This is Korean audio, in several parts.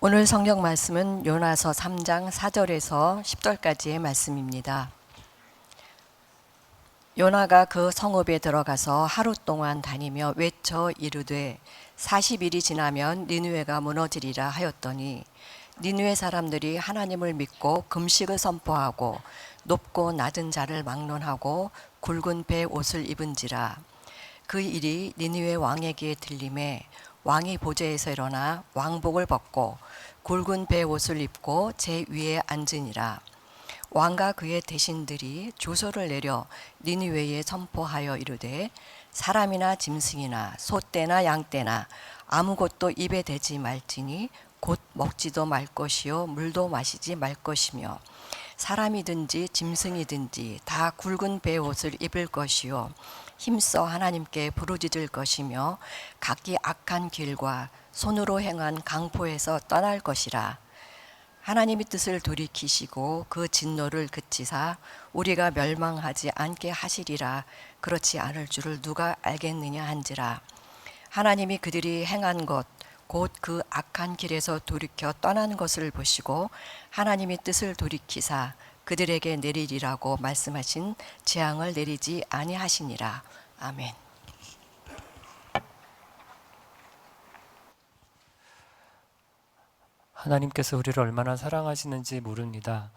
오늘 성경 말씀은 요나서 3장 4절에서 10절까지의 말씀입니다. 요나가 그 성읍에 들어가서 하루 동안 다니며 외쳐 이르되 40일이 지나면 니느웨가 무너지리라 하였더니 니느웨 사람들이 하나님을 믿고 금식을 선포하고 높고 낮은 자를 막론하고 굵은 배 옷을 입은지라. 그 일이 니느웨 왕에게 들림에 왕이 보좌에서 일어나 왕복을 벗고 굵은 배 옷을 입고 제 위에 앉으니라. 왕과 그의 대신들이 조서를 내려 니느웨에 선포하여 이르되 사람이나 짐승이나 소떼나 양떼나 아무것도 입에 대지 말지니 곧 먹지도 말 것이요 물도 마시지 말 것이며 사람이든지 짐승이든지 다 굵은 배 옷을 입을 것이요 힘써 하나님께 부르짖을 것이며 각기 악한 길과 손으로 행한 강포에서 떠날 것이라. 하나님의 뜻을 돌이키시고 그 진노를 그치사 우리가 멸망하지 않게 하시리라. 그렇지 않을 줄을 누가 알겠느냐 한지라. 하나님이 그들이 행한 것 곧 그 악한 길에서 돌이켜 떠난 것을 보시고 하나님의 뜻을 돌이키사 그들에게 내리리라고 말씀하신 재앙을 내리지 아니하시니라. 아멘. 하나님께서 우리를 얼마나 사랑하시는지 모릅니다.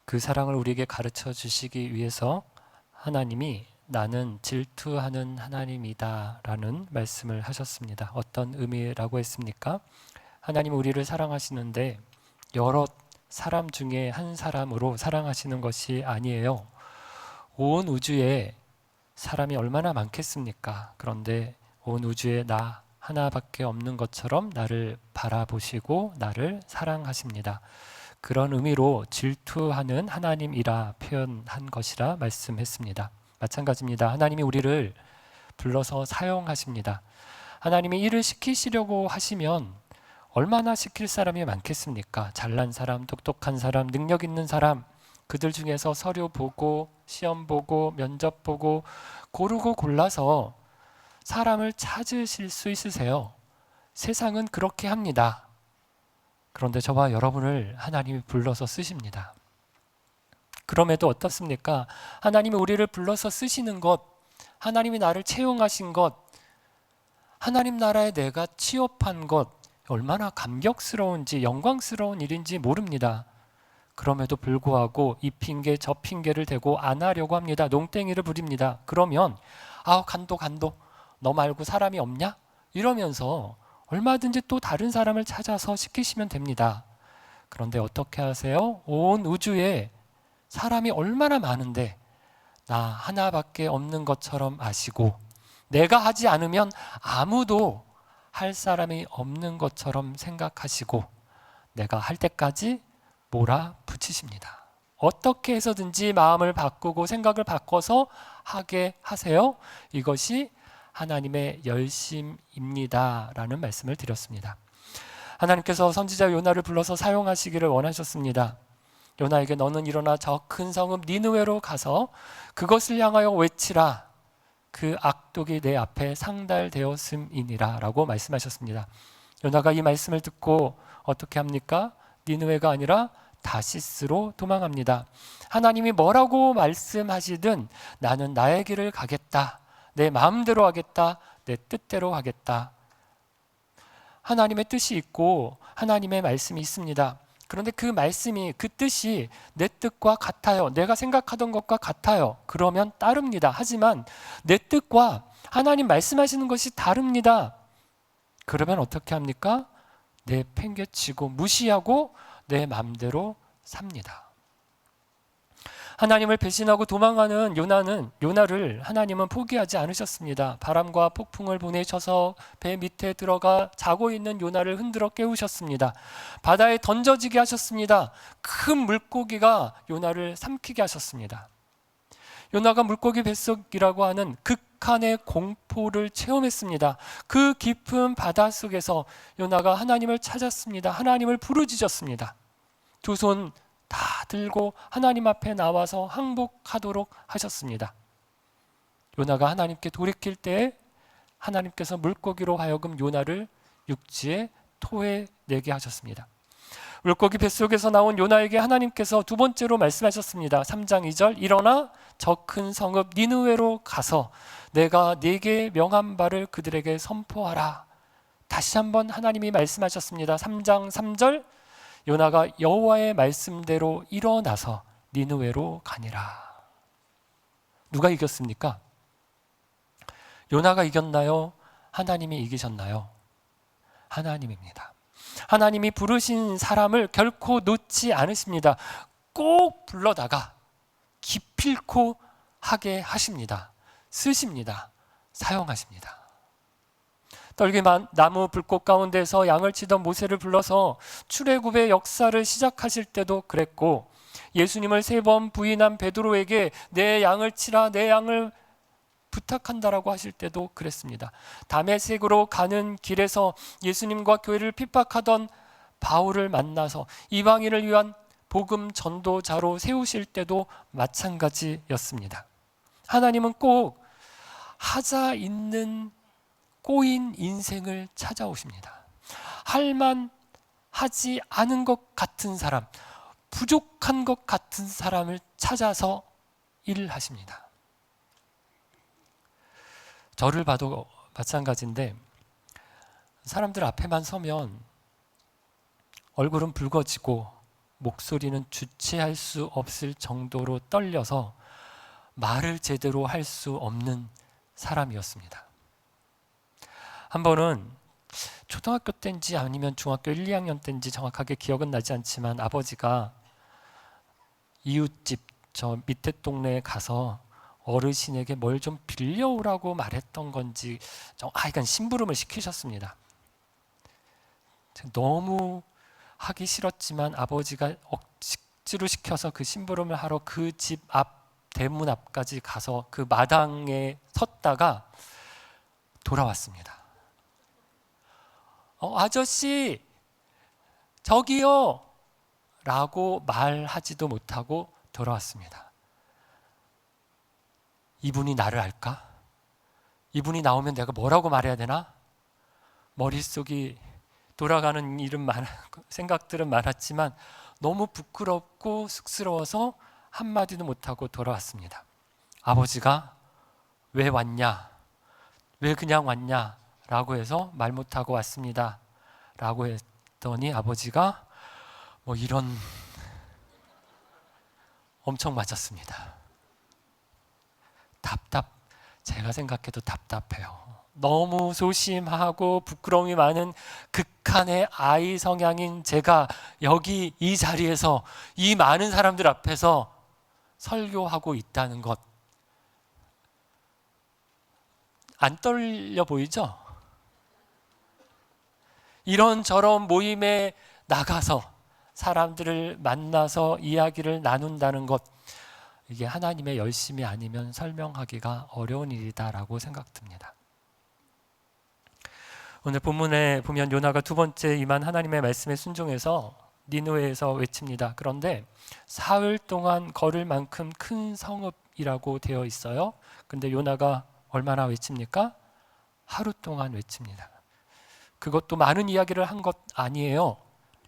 그 사랑을 우리에게 가르쳐 주시기 위해서 하나님이 나는 질투하는 하나님이다 라는 말씀을 하셨습니다. 어떤 의미라고 했습니까? 하나님은 우리를 사랑하시는데 여러 사람 중에 한 사람으로 사랑하시는 것이 아니에요. 온 우주에 사람이 얼마나 많겠습니까? 그런데 온 우주에 나 하나밖에 없는 것처럼 나를 바라보시고 나를 사랑하십니다. 그런 의미로 질투하는 하나님이라 표현한 것이라 말씀했습니다. 마찬가지입니다. 하나님이 우리를 불러서 사용하십니다. 하나님이 일을 시키시려고 하시면 얼마나 시킬 사람이 많겠습니까? 잘난 사람, 똑똑한 사람, 능력 있는 사람, 그들 중에서 서류 보고 시험 보고 면접 보고 고르고 골라서 사람을 찾으실 수 있으세요. 세상은 그렇게 합니다. 그런데 저와 여러분을 하나님이 불러서 쓰십니다. 그럼에도 어떻습니까? 하나님이 우리를 불러서 쓰시는 것, 하나님이 나를 채용하신 것, 하나님 나라에 내가 취업한 것 얼마나 감격스러운지 영광스러운 일인지 모릅니다. 그럼에도 불구하고 이 핑계 저 핑계를 대고 안 하려고 합니다. 농땡이를 부립니다. 그러면 간도 너 말고 사람이 없냐? 이러면서 얼마든지 또 다른 사람을 찾아서 시키시면 됩니다. 그런데 어떻게 하세요? 온 우주에 사람이 얼마나 많은데 나 하나밖에 없는 것처럼 아시고 내가 하지 않으면 아무도 할 사람이 없는 것처럼 생각하시고 내가 할 때까지 몰아붙이십니다. 어떻게 해서든지 마음을 바꾸고 생각을 바꿔서 하게 하세요. 이것이 하나님의 열심입니다 라는 말씀을 드렸습니다. 하나님께서 선지자 요나를 불러서 사용하시기를 원하셨습니다. 요나에게 너는 일어나 저 큰 성읍 니느웨로 가서 그것을 향하여 외치라. 그 악독이 내 앞에 상달되었음이니라 라고 말씀하셨습니다. 요나가 이 말씀을 듣고 어떻게 합니까? 니느웨가 아니라 다시스로 도망합니다. 하나님이 뭐라고 말씀하시든 나는 나의 길을 가겠다. 내 마음대로 하겠다. 내 뜻대로 하겠다. 하나님의 뜻이 있고 하나님의 말씀이 있습니다. 그런데 그 말씀이, 그 뜻이 내 뜻과 같아요. 내가 생각하던 것과 같아요. 그러면 따릅니다. 하지만 내 뜻과 하나님 말씀하시는 것이 다릅니다. 그러면 어떻게 합니까? 내팽개치고 무시하고 내 마음대로 삽니다. 하나님을 배신하고 도망가는 요나를 하나님은 포기하지 않으셨습니다. 바람과 폭풍을 보내셔서 배 밑에 들어가 자고 있는 요나를 흔들어 깨우셨습니다. 바다에 던져지게 하셨습니다. 큰 물고기가 요나를 삼키게 하셨습니다. 요나가 물고기 뱃속이라고 하는 극한의 공포를 체험했습니다. 그 깊은 바다 속에서 요나가 하나님을 찾았습니다. 하나님을 부르짖었습니다. 두 손 다 들고 하나님 앞에 나와서 항복하도록 하셨습니다. 요나가 하나님께 돌이킬 때 하나님께서 물고기로 하여금 요나를 육지에 토해내게 하셨습니다. 물고기 뱃속에서 나온 요나에게 하나님께서 두 번째로 말씀하셨습니다. 3장 2절, 일어나 저 큰 성읍 니느웨로 가서 내가 네게 명한 바를 그들에게 선포하라. 다시 한번 하나님이 말씀하셨습니다. 3장 3절, 요나가 여호와의 말씀대로 일어나서 니느웨로 가니라. 누가 이겼습니까? 요나가 이겼나요? 하나님이 이기셨나요? 하나님입니다. 하나님이 부르신 사람을 결코 놓지 않으십니다. 꼭 불러다가 기필코 하게 하십니다. 쓰십니다. 사용하십니다. 떨기나무 불꽃 가운데서 양을 치던 모세를 불러서 출애굽의 역사를 시작하실 때도 그랬고, 예수님을 3번 부인한 베드로에게 내 양을 치라, 내 양을 부탁한다라고 하실 때도 그랬습니다. 다메섹으로 가는 길에서 예수님과 교회를 핍박하던 바울을 만나서 이방인을 위한 복음 전도자로 세우실 때도 마찬가지였습니다. 하나님은 꼭 하자 있는 꼬인 인생을 찾아오십니다. 할만 하지 않은 것 같은 사람, 부족한 것 같은 사람을 찾아서 일하십니다. 저를 봐도 마찬가지인데, 사람들 앞에만 서면 얼굴은 붉어지고 목소리는 주체할 수 없을 정도로 떨려서 말을 제대로 할 수 없는 사람이었습니다. 한 번은 초등학교 때인지 아니면 중학교 1, 2학년 때인지 정확하게 기억은 나지 않지만, 아버지가 이웃집 저 밑에 동네에 가서 어르신에게 뭘 좀 빌려오라고 말했던 건지 하여간 심부름을 시키셨습니다. 너무 하기 싫었지만 아버지가 억지로 시켜서 그 심부름을 하러 그 집 앞 대문 앞까지 가서 그 마당에 섰다가 돌아왔습니다. 아저씨 저기요 라고 말하지도 못하고 돌아왔습니다. 이분이 나를 알까? 이분이 나오면 내가 뭐라고 말해야 되나? 머릿속이 돌아가는 생각들은 많았지만 너무 부끄럽고 쑥스러워서 한마디도 못하고 돌아왔습니다. 아버지가 왜 왔냐? 왜 그냥 왔냐? 라고 해서 말 못하고 왔습니다. 라고 했더니 아버지가 이런 엄청 맞았습니다. 제가 생각해도 답답해요. 너무 소심하고 부끄러움이 많은 극한의 아이 성향인 제가 여기 이 자리에서 이 많은 사람들 앞에서 설교하고 있다는 것, 안 떨려 보이죠? 이런저런 모임에 나가서 사람들을 만나서 이야기를 나눈다는 것, 이게 하나님의 열심이 아니면 설명하기가 어려운 일이다라고 생각됩니다. 오늘 본문에 보면 요나가 두 번째 임한 하나님의 말씀에 순종해서 니느웨에서 외칩니다. 그런데 사흘 동안 걸을 만큼 큰 성읍이라고 되어 있어요. 근데 요나가 얼마나 외칩니까? 하루 동안 외칩니다. 그것도 많은 이야기를 한 것 아니에요.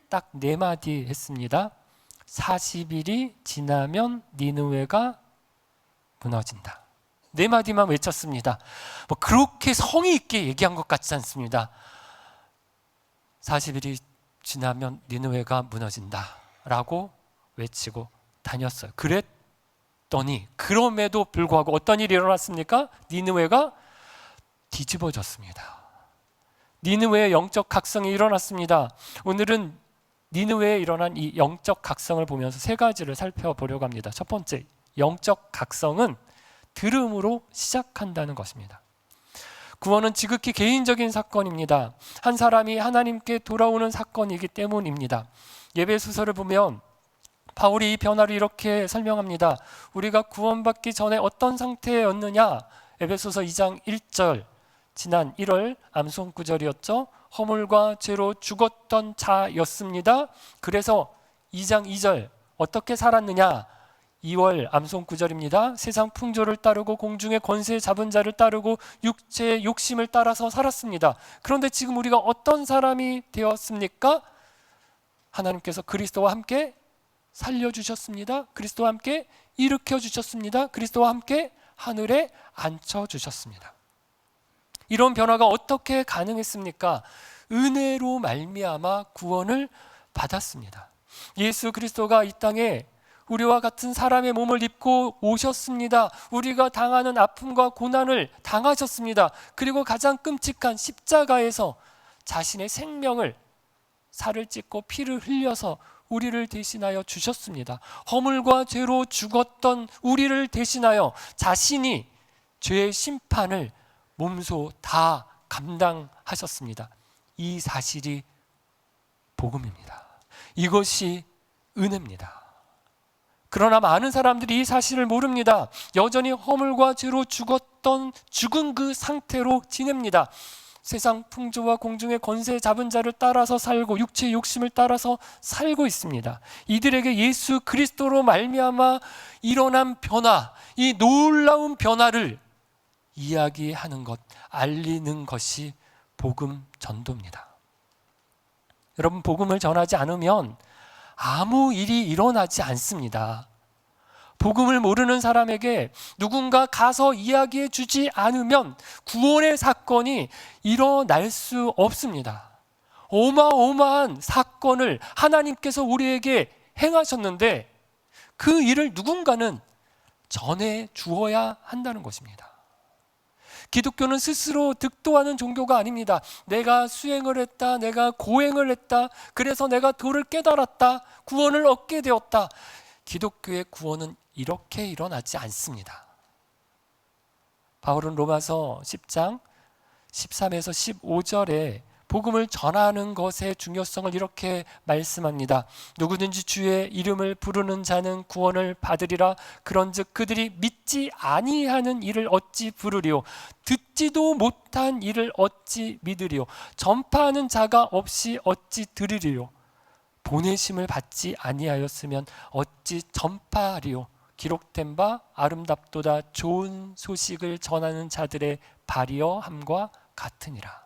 딱 4마디 했습니다. 40일이 지나면 니느웨가 무너진다. 4마디만 외쳤습니다. 그렇게 성의 있게 얘기한 것 같지 않습니다. 40일이 지나면 니느웨가 무너진다 라고 외치고 다녔어요. 그랬더니 그럼에도 불구하고 어떤 일이 일어났습니까? 니느웨가 뒤집어졌습니다. 니느웨의 영적 각성이 일어났습니다. 오늘은 니느웨에 일어난 이 영적 각성을 보면서 3가지를 살펴보려고 합니다. 첫 번째, 영적 각성은 들음으로 시작한다는 것입니다. 구원은 지극히 개인적인 사건입니다. 한 사람이 하나님께 돌아오는 사건이기 때문입니다. 예배소서를 보면 바울이 이 변화를 이렇게 설명합니다. 우리가 구원받기 전에 어떤 상태였느냐? 에베소서 2장 1절, 지난 1월 암송 구절이었죠. 허물과 죄로 죽었던 자였습니다. 그래서 2장 2절 어떻게 살았느냐? 2월 암송 구절입니다. 세상 풍조를 따르고 공중의 권세 잡은 자를 따르고 육체의 욕심을 따라서 살았습니다. 그런데 지금 우리가 어떤 사람이 되었습니까? 하나님께서 그리스도와 함께 살려주셨습니다. 그리스도와 함께 일으켜주셨습니다. 그리스도와 함께 하늘에 앉혀주셨습니다. 이런 변화가 어떻게 가능했습니까? 은혜로 말미암아 구원을 받았습니다. 예수 그리스도가 이 땅에 우리와 같은 사람의 몸을 입고 오셨습니다. 우리가 당하는 아픔과 고난을 당하셨습니다. 그리고 가장 끔찍한 십자가에서 자신의 생명을 살을 찢고 피를 흘려서 우리를 대신하여 주셨습니다. 허물과 죄로 죽었던 우리를 대신하여 자신이 죄의 심판을 몸소 다 감당하셨습니다. 이 사실이 복음입니다. 이것이 은혜입니다. 그러나 많은 사람들이 이 사실을 모릅니다. 여전히 허물과 죄로 죽은 그 상태로 지냅니다. 세상 풍조와 공중의 권세 잡은 자를 따라서 살고 육체의 욕심을 따라서 살고 있습니다. 이들에게 예수 그리스도로 말미암아 일어난 변화, 이 놀라운 변화를 이야기하는 것, 알리는 것이 복음 전도입니다. 여러분, 복음을 전하지 않으면 아무 일이 일어나지 않습니다. 복음을 모르는 사람에게 누군가 가서 이야기해 주지 않으면 구원의 사건이 일어날 수 없습니다. 어마어마한 사건을 하나님께서 우리에게 행하셨는데 그 일을 누군가는 전해 주어야 한다는 것입니다. 기독교는 스스로 득도하는 종교가 아닙니다. 내가 수행을 했다, 내가 고행을 했다, 그래서 내가 도를 깨달았다, 구원을 얻게 되었다. 기독교의 구원은 이렇게 일어나지 않습니다. 바울은 로마서 10장 13에서 15절에 복음을 전하는 것의 중요성을 이렇게 말씀합니다. 누구든지 주의 이름을 부르는 자는 구원을 받으리라. 그런즉 그들이 믿지 아니하는 일을 어찌 부르리요? 듣지도 못한 일을 어찌 믿으리요? 전파하는 자가 없이 어찌 들으리요? 보내심을 받지 아니하였으면 어찌 전파하리요? 기록된 바 아름답도다 좋은 소식을 전하는 자들의 발이여함과 같으니라.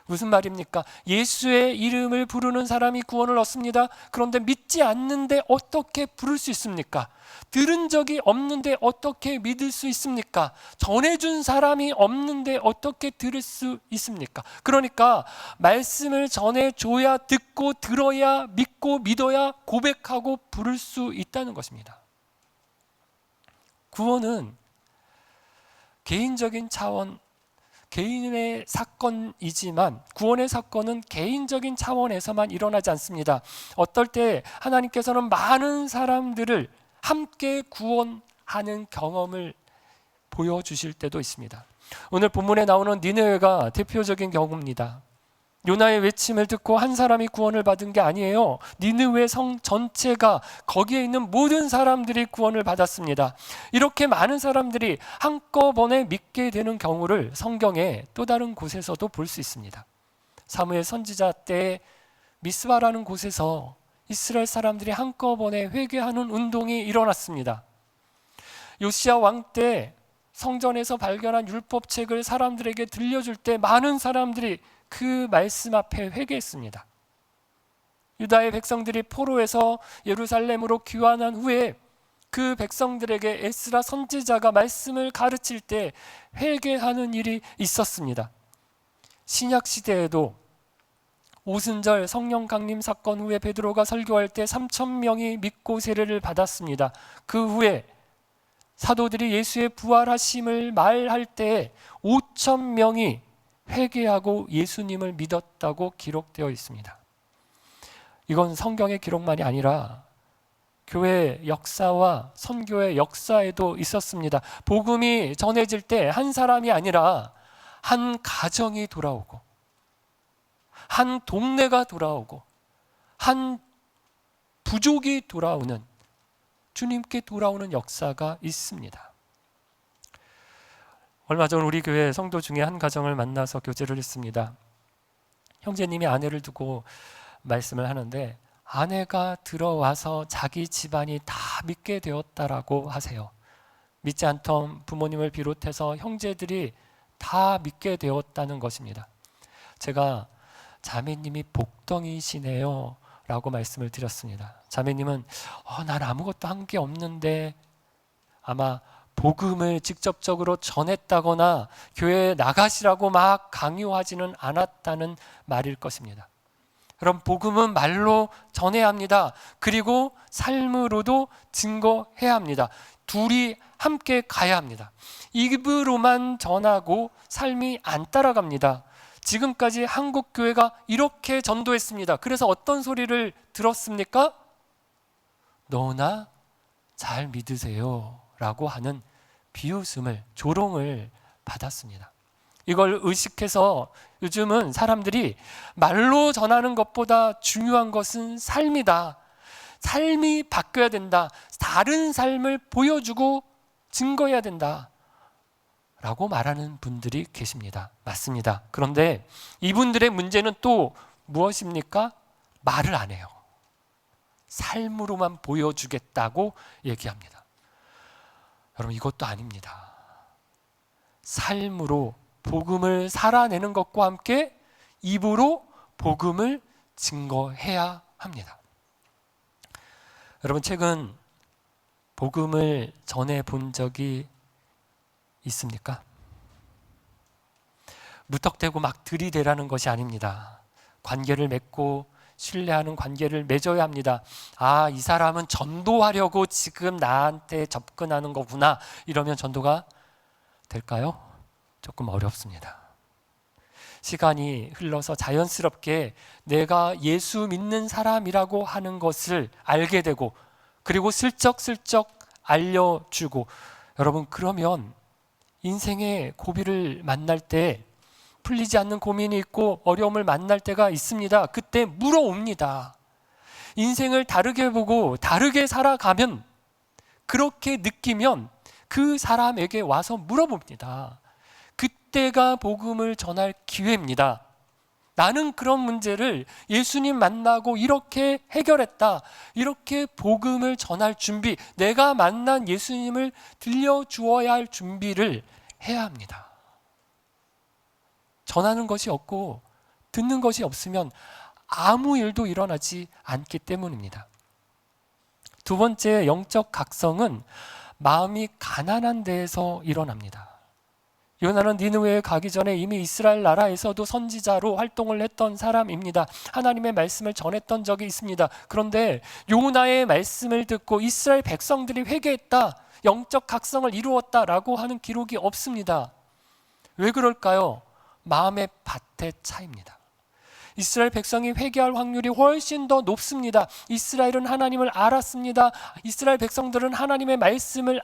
무슨 말입니까? 예수의 이름을 부르는 사람이 구원을 얻습니다. 그런데 믿지 않는데 어떻게 부를 수 있습니까? 들은 적이 없는데 어떻게 믿을 수 있습니까? 전해준 사람이 없는데 어떻게 들을 수 있습니까? 그러니까 말씀을 전해줘야 듣고 들어야 믿고 믿어야 고백하고 부를 수 있다는 것입니다. 구원은 개인적인 차원, 개인의 사건이지만 구원의 사건은 개인적인 차원에서만 일어나지 않습니다. 어떨 때 하나님께서는 많은 사람들을 함께 구원하는 경험을 보여주실 때도 있습니다. 오늘 본문에 나오는 니느웨가 대표적인 경우입니다. 요나의 외침을 듣고 한 사람이 구원을 받은 게 아니에요. 니느웨 성 전체가, 거기에 있는 모든 사람들이 구원을 받았습니다. 이렇게 많은 사람들이 한꺼번에 믿게 되는 경우를 성경의 또 다른 곳에서도 볼 수 있습니다. 사무엘 선지자 때 미스바라는 곳에서 이스라엘 사람들이 한꺼번에 회개하는 운동이 일어났습니다. 요시야 왕 때 성전에서 발견한 율법책을 사람들에게 들려줄 때 많은 사람들이 그 말씀 앞에 회개했습니다. 유다의 백성들이 포로에서 예루살렘으로 귀환한 후에 그 백성들에게 에스라 선지자가 말씀을 가르칠 때 회개하는 일이 있었습니다. 신약 시대에도 오순절 성령 강림 사건 후에 베드로가 설교할 때 3,000명이 믿고 세례를 받았습니다. 그 후에 사도들이 예수의 부활하심을 말할 때 5,000명이 회개하고 예수님을 믿었다고 기록되어 있습니다. 이건 성경의 기록만이 아니라 교회 역사와 선교의 역사에도 있었습니다. 복음이 전해질 때 한 사람이 아니라 한 가정이 돌아오고, 한 동네가 돌아오고, 한 부족이 돌아오는, 주님께 돌아오는 역사가 있습니다. 얼마 전 우리 교회 성도 중에 한 가정을 만나서 교제를 했습니다. 형제님이 아내를 두고 말씀을 하는데 아내가 들어와서 자기 집안이 다 믿게 되었다라고 하세요. 믿지 않던 부모님을 비롯해서 형제들이 다 믿게 되었다는 것입니다. 제가 자매님이 복덩이시네요 라고 말씀을 드렸습니다. 자매님은 난 아무것도 한 게 없는데, 아마 복음을 직접적으로 전했다거나 교회에 나가시라고 막 강요하지는 않았다는 말일 것입니다. 그럼 복음은 말로 전해야 합니다. 그리고 삶으로도 증거해야 합니다. 둘이 함께 가야 합니다. 입으로만 전하고 삶이 안 따라갑니다. 지금까지 한국 교회가 이렇게 전도했습니다. 그래서 어떤 소리를 들었습니까? 너나 잘 믿으세요 라고 하는 비웃음을, 조롱을 받았습니다. 이걸 의식해서 요즘은 사람들이 말로 전하는 것보다 중요한 것은 삶이다, 삶이 바뀌어야 된다, 다른 삶을 보여주고 증거해야 된다 라고 말하는 분들이 계십니다. 맞습니다. 그런데 이분들의 문제는 또 무엇입니까? 말을 안 해요. 삶으로만 보여주겠다고 얘기합니다. 여러분, 이것도 아닙니다. 삶으로 복음을 살아내는 것과 함께 입으로 복음을 증거해야 합니다. 여러분, 최근 복음을 전해 본 적이 있습니까? 무턱대고 막 들이대라는 것이 아닙니다. 관계를 맺고 신뢰하는 관계를 맺어야 합니다. 이 사람은 전도하려고 지금 나한테 접근하는 거구나, 이러면 전도가 될까요? 조금 어렵습니다. 시간이 흘러서 자연스럽게 내가 예수 믿는 사람이라고 하는 것을 알게 되고, 그리고 슬쩍슬쩍 알려주고, 여러분, 그러면 인생의 고비를 만날 때, 풀리지 않는 고민이 있고 어려움을 만날 때가 있습니다. 그때 물어옵니다. 인생을 다르게 보고 다르게 살아가면, 그렇게 느끼면 그 사람에게 와서 물어봅니다. 그때가 복음을 전할 기회입니다. 나는 그런 문제를 예수님 만나고 이렇게 해결했다, 이렇게 복음을 전할 준비, 내가 만난 예수님을 들려주어야 할 준비를 해야 합니다. 전하는 것이 없고 듣는 것이 없으면 아무 일도 일어나지 않기 때문입니다. 두 번째 영적 각성은 마음이 가난한 데에서 일어납니다. 요나는 니느웨에 가기 전에 이미 이스라엘 나라에서도 선지자로 활동을 했던 사람입니다. 하나님의 말씀을 전했던 적이 있습니다. 그런데 요나의 말씀을 듣고 이스라엘 백성들이 회개했다, 영적 각성을 이루었다라고 하는 기록이 없습니다. 왜 그럴까요? 마음의 밭의 차이입니다. 이스라엘 백성이 회개할 확률이 훨씬 더 높습니다. 이스라엘은 하나님을 알았습니다. 이스라엘 백성들은 하나님의 말씀을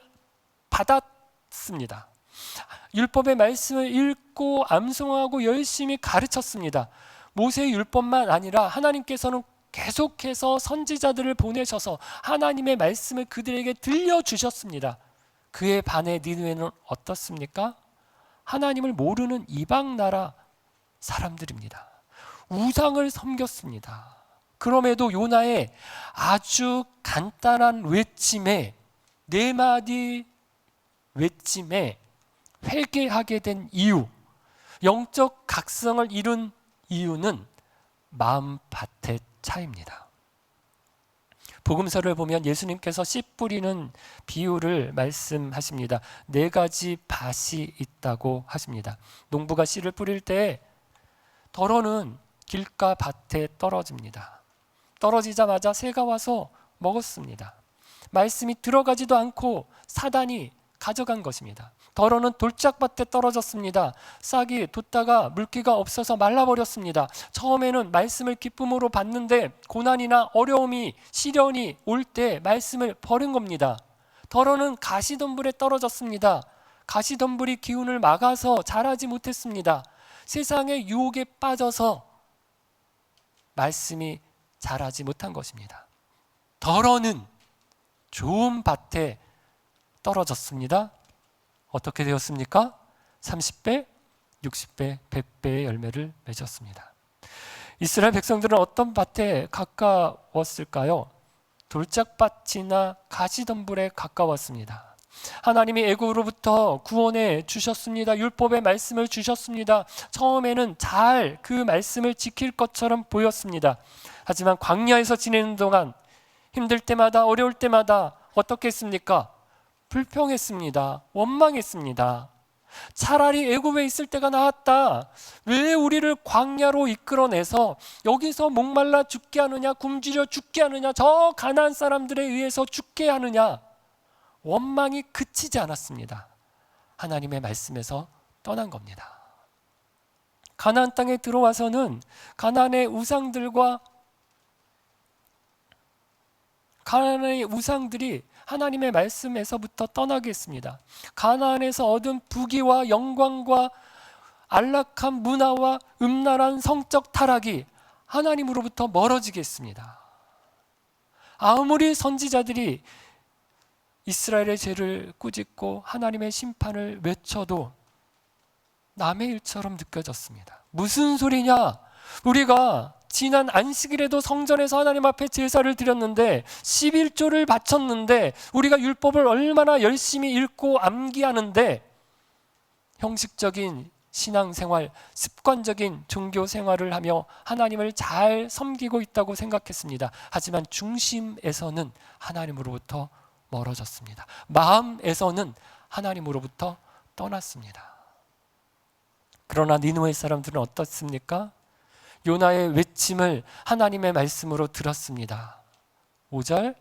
받았습니다. 율법의 말씀을 읽고 암송하고 열심히 가르쳤습니다. 모세의 율법만 아니라 하나님께서는 계속해서 선지자들을 보내셔서 하나님의 말씀을 그들에게 들려주셨습니다. 그에 반해 니느웨는 어떻습니까? 하나님을 모르는 이방 나라 사람들입니다. 우상을 섬겼습니다. 그럼에도 요나의 아주 간단한 외침에, 네 마디 외침에 회개하게 된 이유, 영적 각성을 이룬 이유는 마음밭의 차이입니다. 복음서를 보면 예수님께서 씨 뿌리는 비유를 말씀하십니다. 4가지 밭이 있다고 하십니다. 농부가 씨를 뿌릴 때 덜어는 길가 밭에 떨어집니다. 떨어지자마자 새가 와서 먹었습니다. 말씀이 들어가지도 않고 사단이 가져간 것입니다. 덜어는 돌짝밭에 떨어졌습니다. 싹이 돋다가 물기가 없어서 말라버렸습니다. 처음에는 말씀을 기쁨으로 받는데 고난이나 어려움이, 시련이 올 때 말씀을 버린 겁니다. 덜어는 가시덤불에 떨어졌습니다. 가시덤불이 기운을 막아서 자라지 못했습니다. 세상의 유혹에 빠져서 말씀이 자라지 못한 것입니다. 덜어는 좋은 밭에 떨어졌습니다. 어떻게 되었습니까? 30배, 60배, 100배의 열매를 맺었습니다. 이스라엘 백성들은 어떤 밭에 가까웠을까요? 돌짝밭이나 가시덤불에 가까웠습니다. 하나님이 애굽으로부터 구원해 주셨습니다. 율법의 말씀을 주셨습니다. 처음에는 잘 그 말씀을 지킬 것처럼 보였습니다. 하지만 광야에서 지내는 동안 힘들 때마다 어려울 때마다 어떻게 했습니까? 불평했습니다. 원망했습니다. 차라리 애굽에 있을 때가 나았다. 왜 우리를 광야로 이끌어내서 여기서 목말라 죽게 하느냐, 굶주려 죽게 하느냐, 저 가나안 사람들에 의해서 죽게 하느냐. 원망이 그치지 않았습니다. 하나님의 말씀에서 떠난 겁니다. 가나안 땅에 들어와서는 가나안의 우상들이 하나님의 말씀에서부터 떠나게 했습니다. 가나안에서 얻은 부귀와 영광과 안락한 문화와 음란한 성적 타락이 하나님으로부터 멀어지게 했습니다. 아무리 선지자들이 이스라엘의 죄를 꾸짖고 하나님의 심판을 외쳐도 남의 일처럼 느껴졌습니다. 무슨 소리냐? 우리가 지난 안식일에도 성전에서 하나님 앞에 제사를 드렸는데 11조를 바쳤는데 우리가 율법을 얼마나 열심히 읽고 암기하는데 형식적인 신앙생활, 습관적인 종교 생활을 하며 하나님을 잘 섬기고 있다고 생각했습니다. 하지만 중심에서는 하나님으로부터 멀어졌습니다. 마음에서는 하나님으로부터 떠났습니다. 그러나 니느웨 사람들은 어떻습니까? 요나의 외침을 하나님의 말씀으로 들었습니다. 5절,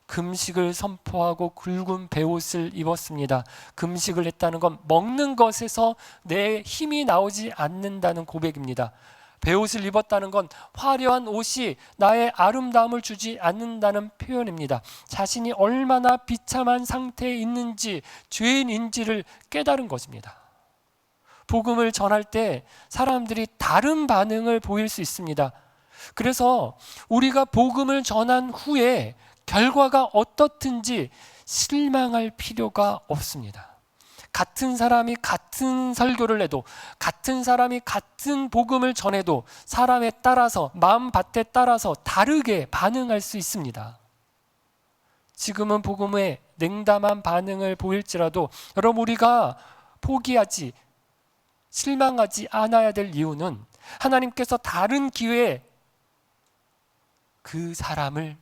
금식을 선포하고 굵은 베옷을 입었습니다. 금식을 했다는 건 먹는 것에서 내 힘이 나오지 않는다는 고백입니다. 베옷을 입었다는 건 화려한 옷이 나의 아름다움을 주지 않는다는 표현입니다. 자신이 얼마나 비참한 상태에 있는지, 죄인인지를 깨달은 것입니다. 복음을 전할 때 사람들이 다른 반응을 보일 수 있습니다. 그래서 우리가 복음을 전한 후에 결과가 어떻든지 실망할 필요가 없습니다. 같은 사람이 같은 설교를 해도, 같은 사람이 같은 복음을 전해도 사람에 따라서, 마음밭에 따라서 다르게 반응할 수 있습니다. 지금은 복음에 냉담한 반응을 보일지라도 여러분, 우리가 포기하지, 실망하지 않아야 될 이유는 하나님께서 다른 기회에 그 사람을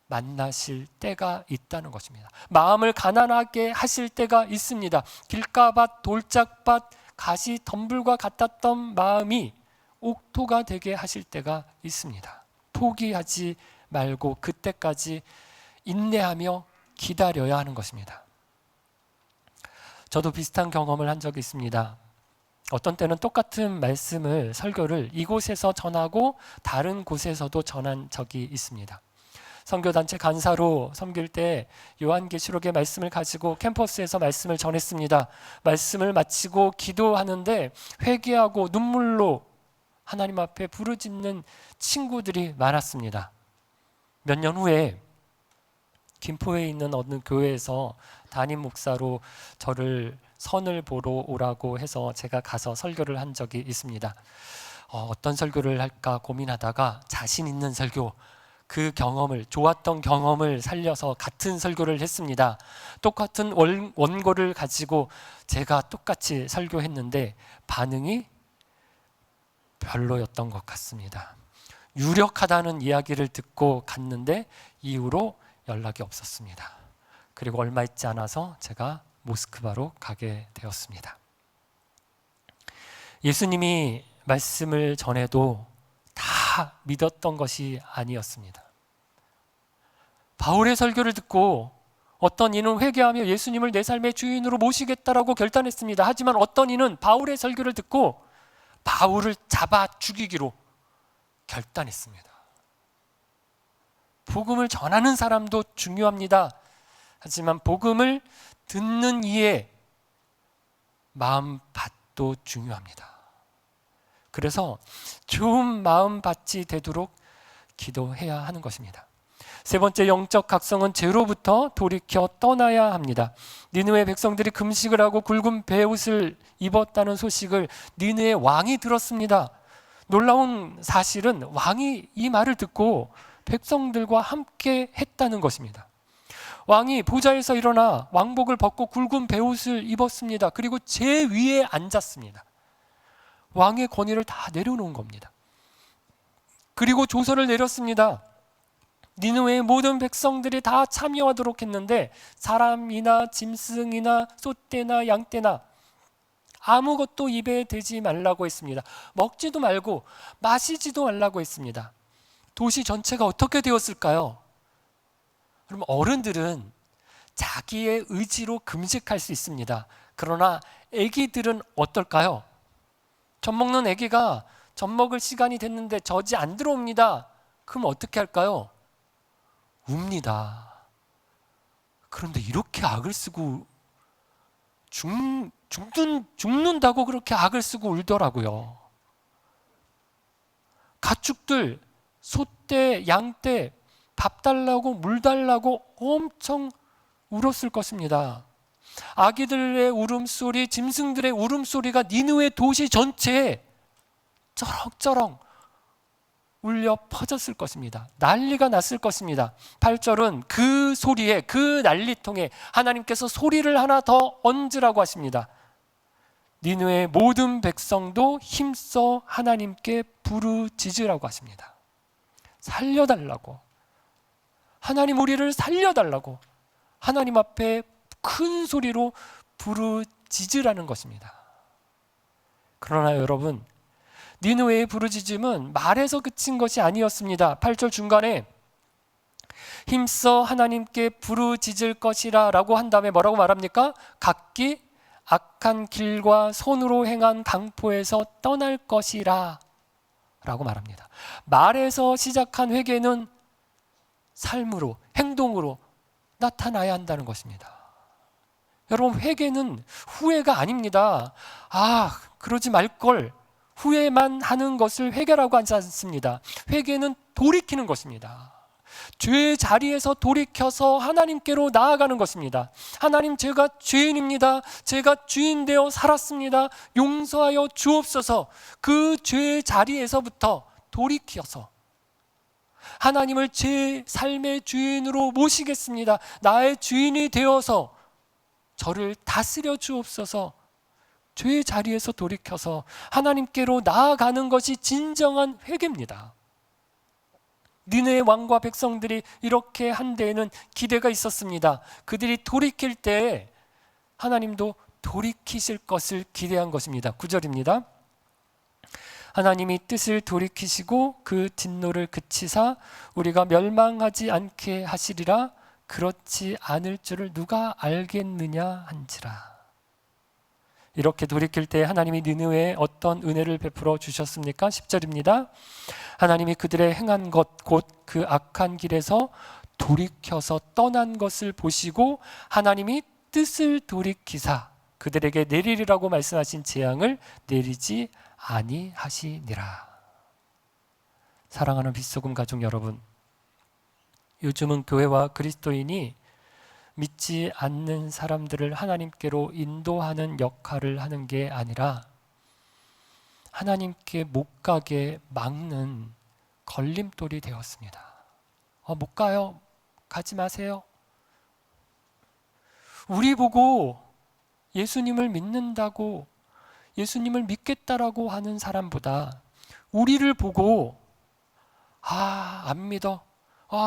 만나실 때가 있다는 것입니다. 마음을 가난하게 하실 때가 있습니다. 길가밭, 돌짝밭, 가시 덤불과 같았던 마음이 옥토가 되게 하실 때가 있습니다. 포기하지 말고 그때까지 인내하며 기다려야 하는 것입니다. 저도 비슷한 경험을 한 적이 있습니다. 어떤 때는 똑같은 말씀을, 설교를 이곳에서 전하고 다른 곳에서도 전한 적이 있습니다. 선교단체 간사로 섬길 때 요한계시록의 말씀을 가지고 캠퍼스에서 말씀을 전했습니다. 말씀을 마치고 기도하는데 회개하고 눈물로 하나님 앞에 부르짖는 친구들이 많았습니다. 몇 년 후에 김포에 있는 어느 교회에서 담임 목사로 저를 선을 보러 오라고 해서 제가 가서 설교를 한 적이 있습니다. 어떤 설교를 할까 고민하다가 자신 있는 설교, 그 경험을, 좋았던 경험을 살려서 같은 설교를 했습니다. 똑같은 원고를 가지고 제가 똑같이 설교했는데 반응이 별로였던 것 같습니다. 유력하다는 이야기를 듣고 갔는데 이후로 연락이 없었습니다. 그리고 얼마 있지 않아서 제가 모스크바로 가게 되었습니다. 예수님이 말씀을 전해도 다 믿었던 것이 아니었습니다. 바울의 설교를 듣고 어떤 이는 회개하며 예수님을 내 삶의 주인으로 모시겠다라고 결단했습니다. 하지만 어떤 이는 바울의 설교를 듣고 바울을 잡아 죽이기로 결단했습니다. 복음을 전하는 사람도 중요합니다. 하지만 복음을 듣는 이의 마음밭도 중요합니다. 그래서 좋은 마음밭이 되도록 기도해야 하는 것입니다. 세 번째, 영적 각성은 죄로부터 돌이켜 떠나야 합니다. 니느웨 백성들이 금식을 하고 굵은 베옷을 입었다는 소식을 니느웨 왕이 들었습니다. 놀라운 사실은 왕이 이 말을 듣고 백성들과 함께 했다는 것입니다. 왕이 보좌에서 일어나 왕복을 벗고 굵은 베옷을 입었습니다. 그리고 제 위에 앉았습니다. 왕의 권위를 다 내려놓은 겁니다. 그리고 조서를 내렸습니다. 니느웨의 모든 백성들이 다 참여하도록 했는데 사람이나 짐승이나 소떼나 양떼나 아무것도 입에 대지 말라고 했습니다. 먹지도 말고 마시지도 말라고 했습니다. 도시 전체가 어떻게 되었을까요? 그럼 어른들은 자기의 의지로 금식할 수 있습니다. 그러나 아기들은 어떨까요? 젖 먹는 아기가 젖 먹을 시간이 됐는데 젖이 안 들어옵니다. 그럼 어떻게 할까요? 웁니다. 그런데 이렇게 악을 쓰고 죽는다고 그렇게 악을 쓰고 울더라고요. 가축들, 소떼, 양떼 밥 달라고 물 달라고 엄청 울었을 것입니다. 아기들의 울음소리, 짐승들의 울음소리가 니느웨 도시 전체에 쩌렁쩌렁 울려 퍼졌을 것입니다. 난리가 났을 것입니다. 8절은 그 소리에, 그 난리통에 하나님께서 소리를 하나 더 얹으라고 하십니다. 니느웨의 모든 백성도 힘써 하나님께 부르짖으라고 하십니다. 살려달라고, 하나님 우리를 살려달라고 하나님 앞에 큰 소리로 부르짖으라는 것입니다. 그러나 여러분, 니느웨의 부르짖음은 말에서 그친 것이 아니었습니다. 8절 중간에 힘써 하나님께 부르짖을 것이라 라고 한 다음에 뭐라고 말합니까? 각기 악한 길과 손으로 행한 강포에서 떠날 것이라 라고 말합니다. 말에서 시작한 회개는 삶으로, 행동으로 나타나야 한다는 것입니다. 여러분, 회개는 후회가 아닙니다. 그러지 말걸, 후회만 하는 것을 회개라고 하지 않습니다. 회개는 돌이키는 것입니다. 죄의 자리에서 돌이켜서 하나님께로 나아가는 것입니다. 하나님, 제가 죄인입니다. 제가 주인 되어 살았습니다. 용서하여 주옵소서. 그 죄의 자리에서부터 돌이켜서 하나님을 제 삶의 주인으로 모시겠습니다. 나의 주인이 되어서 저를 다스려 주옵소서. 죄의 자리에서 돌이켜서 하나님께로 나아가는 것이 진정한 회개입니다. 니느웨 왕과 백성들이 이렇게 한 데에는 기대가 있었습니다. 그들이 돌이킬 때 하나님도 돌이키실 것을 기대한 것입니다. 9절입니다. 하나님이 뜻을 돌이키시고 그 진노를 그치사 우리가 멸망하지 않게 하시리라. 그렇지 않을 줄을 누가 알겠느냐 한지라. 이렇게 돌이킬 때 하나님이 니느웨에 어떤 은혜를 베풀어 주셨습니까? 10절입니다. 하나님이 그들의 행한 것 곧 그 악한 길에서 돌이켜서 떠난 것을 보시고 하나님이 뜻을 돌이키사 그들에게 내리리라고 말씀하신 재앙을 내리지 아니하시니라. 사랑하는 빛소금 가족 여러분, 요즘은 교회와 그리스도인이 믿지 않는 사람들을 하나님께로 인도하는 역할을 하는 게 아니라 하나님께 못 가게 막는 걸림돌이 되었습니다. 못 가요. 가지 마세요. 우리 보고 예수님을 믿는다고, 예수님을 믿겠다라고 하는 사람보다 우리를 보고 안 믿어.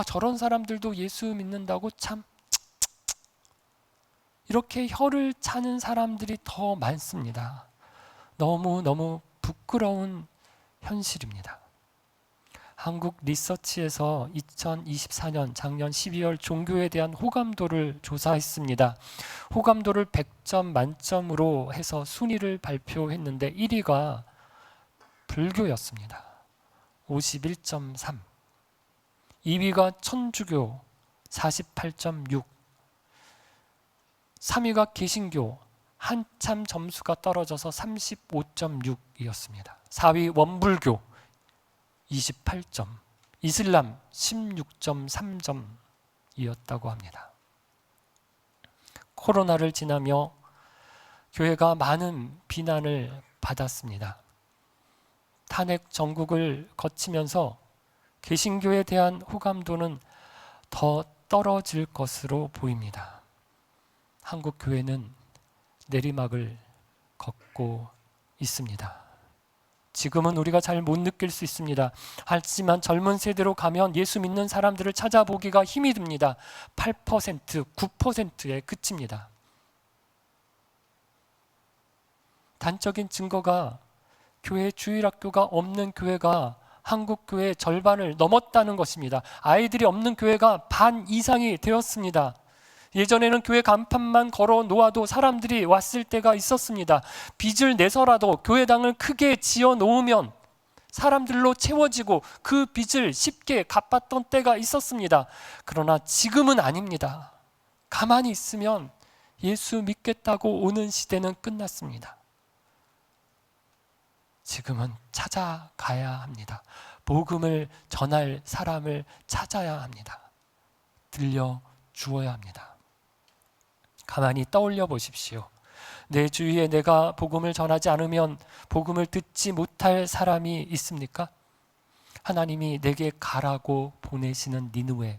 저런 사람들도 예수 믿는다고 참 이렇게 혀를 차는 사람들이 더 많습니다. 너무너무 부끄러운 현실입니다. 한국 리서치에서 2024년 작년 12월 종교에 대한 호감도를 조사했습니다. 호감도를 100점 만점으로 해서 순위를 발표했는데 1위가 불교였습니다. 51.3. 2위가 천주교 48.6. 3위가 개신교, 한참 점수가 떨어져서 35.6이었습니다. 4위 원불교 28점, 이슬람 16.3점이었다고 합니다. 코로나를 지나며 교회가 많은 비난을 받았습니다. 탄핵 정국을 거치면서 개신교에 대한 호감도는 더 떨어질 것으로 보입니다. 한국 교회는 내리막을 걷고 있습니다. 지금은 우리가 잘 못 느낄 수 있습니다. 하지만 젊은 세대로 가면 예수 믿는 사람들을 찾아보기가 힘이 듭니다. 8%, 9%에 그칩니다. 단적인 증거가 교회 주일학교가 없는 교회가 한국 교회의 절반을 넘었다는 것입니다. 아이들이 없는 교회가 반 이상이 되었습니다. 예전에는 교회 간판만 걸어 놓아도 사람들이 왔을 때가 있었습니다. 빚을 내서라도 교회당을 크게 지어 놓으면 사람들로 채워지고 그 빚을 쉽게 갚았던 때가 있었습니다. 그러나 지금은 아닙니다. 가만히 있으면 예수 믿겠다고 오는 시대는 끝났습니다. 지금은 찾아가야 합니다. 복음을 전할 사람을 찾아야 합니다. 들려주어야 합니다. 가만히 떠올려 보십시오. 내 주위에 내가 복음을 전하지 않으면 복음을 듣지 못할 사람이 있습니까? 하나님이 내게 가라고 보내시는 니느웨입니다.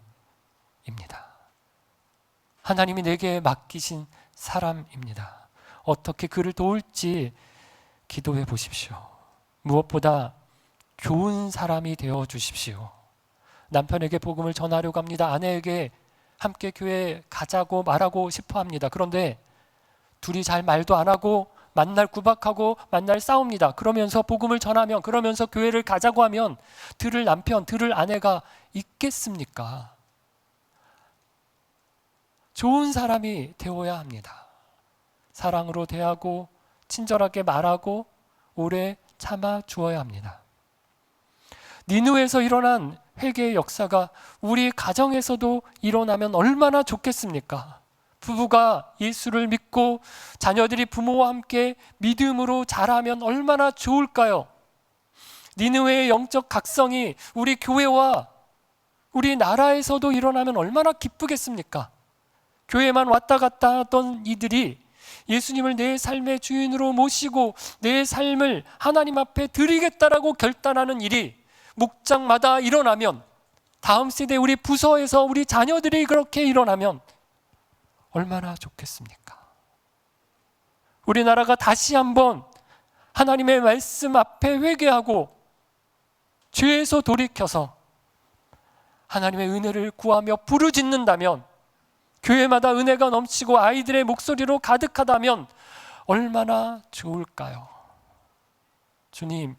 하나님이 내게 맡기신 사람입니다. 어떻게 그를 도울지 기도해 보십시오. 무엇보다 좋은 사람이 되어 주십시오. 남편에게 복음을 전하려고 합니다. 아내에게 함께 교회에 가자고 말하고 싶어 합니다. 그런데 둘이 잘 말도 안 하고 만날 구박하고 만날 싸웁니다. 그러면서 복음을 전하면, 그러면서 교회를 가자고 하면 들을 남편, 들을 아내가 있겠습니까? 좋은 사람이 되어야 합니다. 사랑으로 대하고 친절하게 말하고 오래 참아 주어야 합니다. 니느웨에서 일어난 회개의 역사가 우리 가정에서도 일어나면 얼마나 좋겠습니까? 부부가 예수를 믿고 자녀들이 부모와 함께 믿음으로 자라면 얼마나 좋을까요? 니느웨의 영적 각성이 우리 교회와 우리 나라에서도 일어나면 얼마나 기쁘겠습니까? 교회만 왔다 갔다 하던 이들이 예수님을 내 삶의 주인으로 모시고 내 삶을 하나님 앞에 드리겠다라고 결단하는 일이 목장마다 일어나면, 다음 세대 우리 부서에서 우리 자녀들이 그렇게 일어나면 얼마나 좋겠습니까? 우리나라가 다시 한번 하나님의 말씀 앞에 회개하고 죄에서 돌이켜서 하나님의 은혜를 구하며 부르짖는다면, 교회마다 은혜가 넘치고 아이들의 목소리로 가득하다면 얼마나 좋을까요? 주님,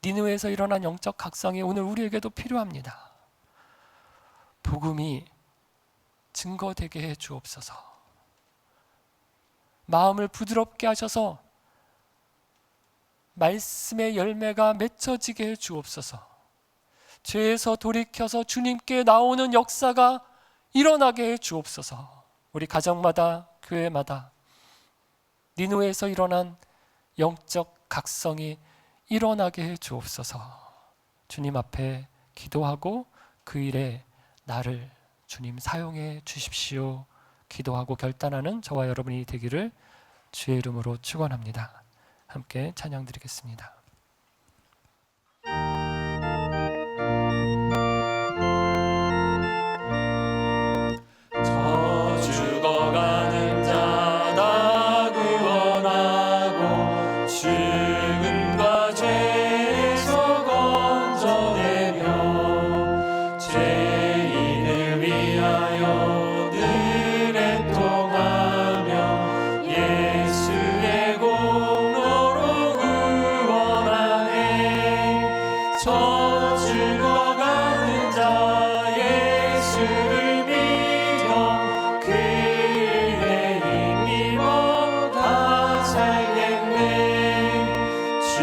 니느웨에서 일어난 영적 각성이 오늘 우리에게도 필요합니다. 복음이 증거되게 해 주옵소서. 마음을 부드럽게 하셔서 말씀의 열매가 맺혀지게 해 주옵소서. 죄에서 돌이켜서 주님께 나오는 역사가 일어나게 해 주옵소서. 우리 가정마다, 교회마다 니느웨에서 일어난 영적 각성이 일어나게 해 주옵소서. 주님 앞에 기도하고 그 일에 나를 주님 사용해 주십시오. 기도하고 결단하는 저와 여러분이 되기를 주의 이름으로 축원합니다. 함께 찬양 드리겠습니다. 저 죽어가는 자 다 구원하고 죽음과 죄에서 건져내며 죄인을 위하여 늘 애통하며 예수의 공로로 구원하네. 저 죽어가는 자 예수를 믿어 그 은혜 힘입어 다 살겠네. 주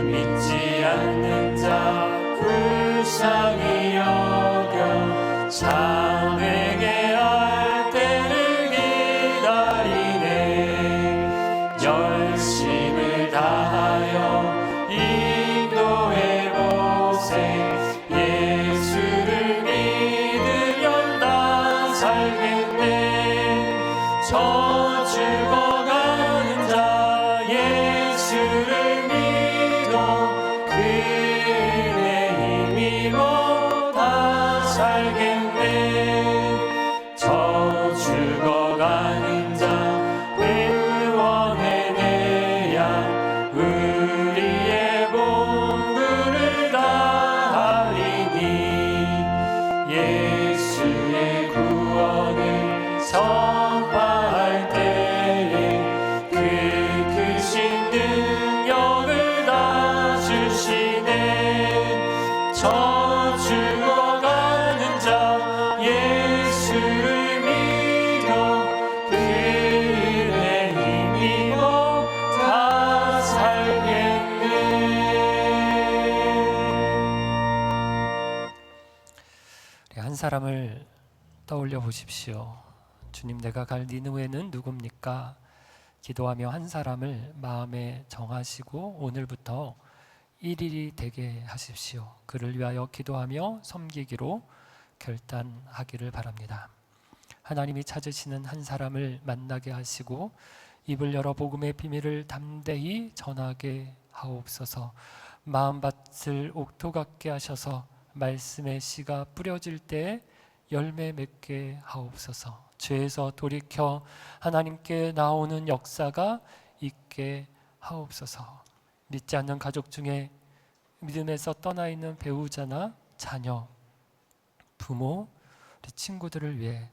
믿지 않는 자 불쌍히 여겨 자에게 할 때를 기다리네. 열심을 다하여 인도해 보세. 저 죽어가는 자 예수를 믿어 그의 힘입어 다 살겠네. 한 사람을 떠올려 보십시오. 주님, 내가 갈 니느웨는 누굽니까? 기도하며 한 사람을 마음에 정하시고 오늘부터 1일이 되게 하십시오. 그를 위하여 기도하며 섬기기로 결단하기를 바랍니다. 하나님이 찾으시는 한 사람을 만나게 하시고 입을 열어 복음의 비밀을 담대히 전하게 하옵소서. 마음밭을 옥토 같게 하셔서 말씀의 씨가 뿌려질 때 열매 맺게 하옵소서. 죄에서 돌이켜 하나님께 나오는 역사가 있게 하옵소서. 믿지 않는 가족 중에 믿음에서 떠나 있는 배우자나 자녀, 부모, 우리 친구들을 위해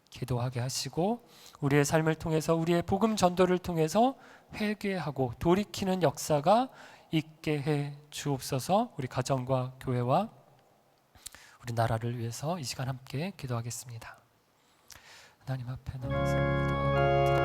기도하게 하시고 우리의 삶을 통해서 우리의 복음 전도를 통해서 회개하고 돌이키는 역사가 있게 해 주옵소서. 우리 가정과 교회와 우리 나라를 위해서 이 시간 함께 기도하겠습니다. 하나님 앞에 나와서 기도하고